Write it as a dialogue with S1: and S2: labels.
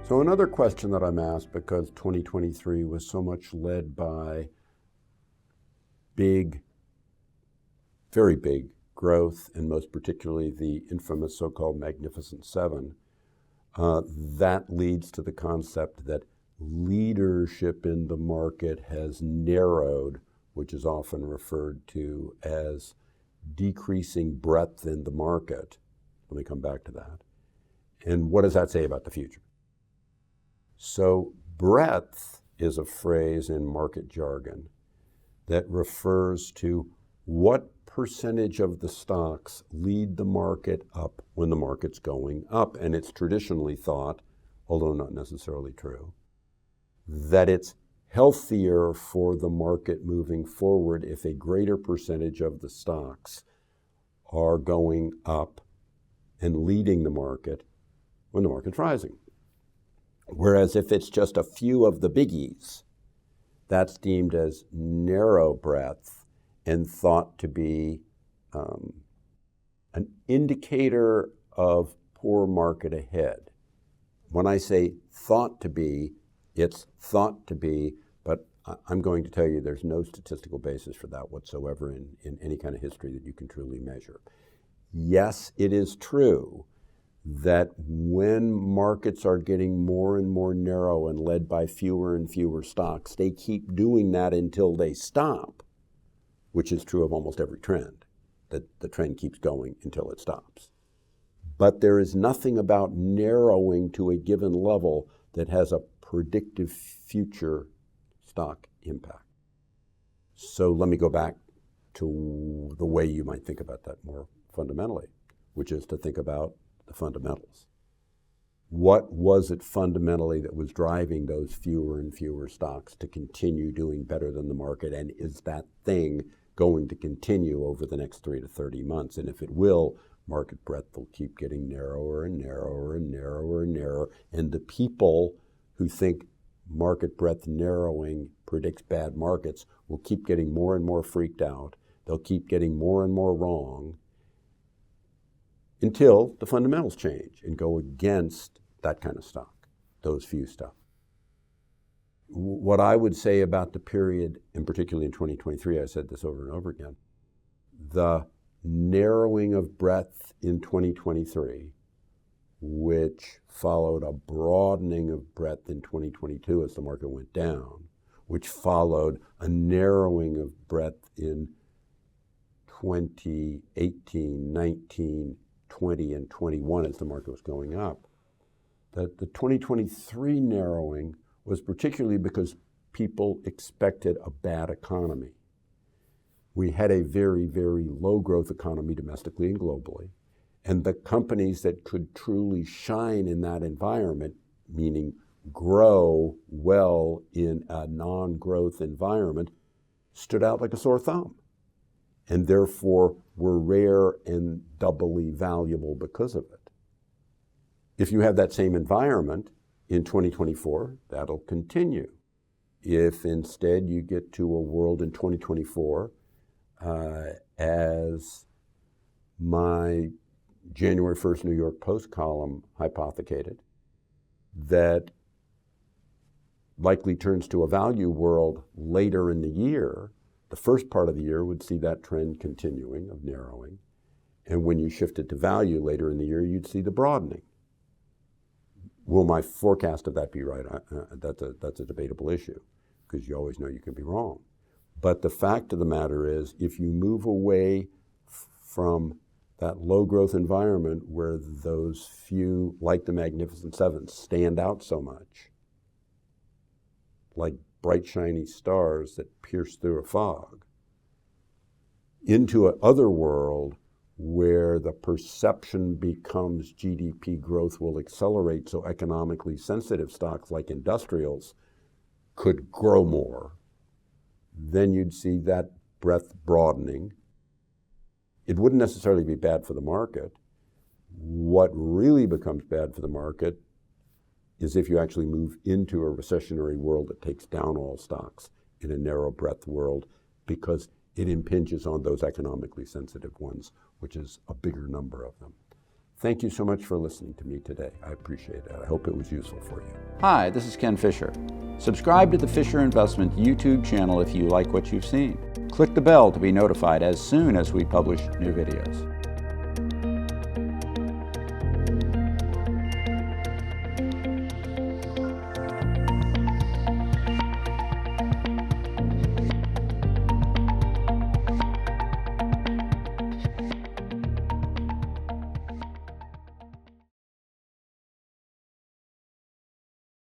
S1: So another question that I'm asked, because 2023 was so much led by big, very big growth, and most particularly the infamous so-called Magnificent Seven, that leads to the concept that leadership in the market has narrowed, which is often referred to as decreasing breadth in the market. Let me come back to that. And what does that say about the future? So breadth is a phrase in market jargon that refers to what percentage of the stocks lead the market up when the market's going up. And it's traditionally thought, although not necessarily true, that it's healthier for the market moving forward if a greater percentage of the stocks are going up and leading the market when the market's rising. Whereas if it's just a few of the biggies, that's deemed as narrow breadth and thought to be an indicator of poor market ahead. When I say thought to be, it's thought to be, but I'm going to tell you there's no statistical basis for that whatsoever in any kind of history that you can truly measure. Yes, it is true that when markets are getting more and more narrow and led by fewer and fewer stocks, they keep doing that until they stop, which is true of almost every trend, that the trend keeps going until it stops. But there is nothing about narrowing to a given level that has a predictive future stock impact. So let me go back to the way you might think about that more fundamentally, which is to think about the fundamentals. What was it fundamentally that was driving those fewer and fewer stocks to continue doing better than the market? And is that thing going to continue over the next 3 to 30 months? And if it will, market breadth will keep getting narrower and narrower and narrower and narrower. And the people who think market breadth narrowing predicts bad markets will keep getting more and more freaked out. They'll keep getting more and more wrong until the fundamentals change and go against that kind of stock, those few stuff. What I would say about the period, and particularly in 2023, I said this over and over again, the narrowing of breadth in 2023, which followed a broadening of breadth in 2022 as the market went down, which followed a narrowing of breadth in 2018, 19, 20, and 21 as the market was going up. That the 2023 narrowing was particularly because people expected a bad economy. We had a very, very low growth economy domestically and globally. And the companies that could truly shine in that environment, meaning grow well in a non-growth environment, stood out like a sore thumb, and therefore were rare and doubly valuable because of it. If you have that same environment in 2024, that'll continue. If instead you get to a world in 2024, as my January 1st New York Post column hypothecated, that likely turns to a value world later in the year, the first part of the year would see that trend continuing of narrowing. And when you shift it to value later in the year, you'd see the broadening. Will my forecast of that be right? That's a debatable issue, because you always know you can be wrong. But the fact of the matter is, if you move away from that low growth environment where those few, like the Magnificent Seven, stand out so much, like bright shiny stars that pierce through a fog, into an other world where the perception becomes GDP growth will accelerate, so economically sensitive stocks like industrials could grow more, then you'd see that breadth broadening. It wouldn't necessarily be bad for the market. What really becomes bad for the market is if you actually move into a recessionary world that takes down all stocks in a narrow breadth world, because it impinges on those economically sensitive ones, which is a bigger number of them. Thank you so much for listening to me today. I appreciate it. I hope it was useful for you.
S2: Hi, this is Ken Fisher. Subscribe to the Fisher Investment YouTube channel if you like what you've seen. Click the bell to be notified as soon as we publish new videos.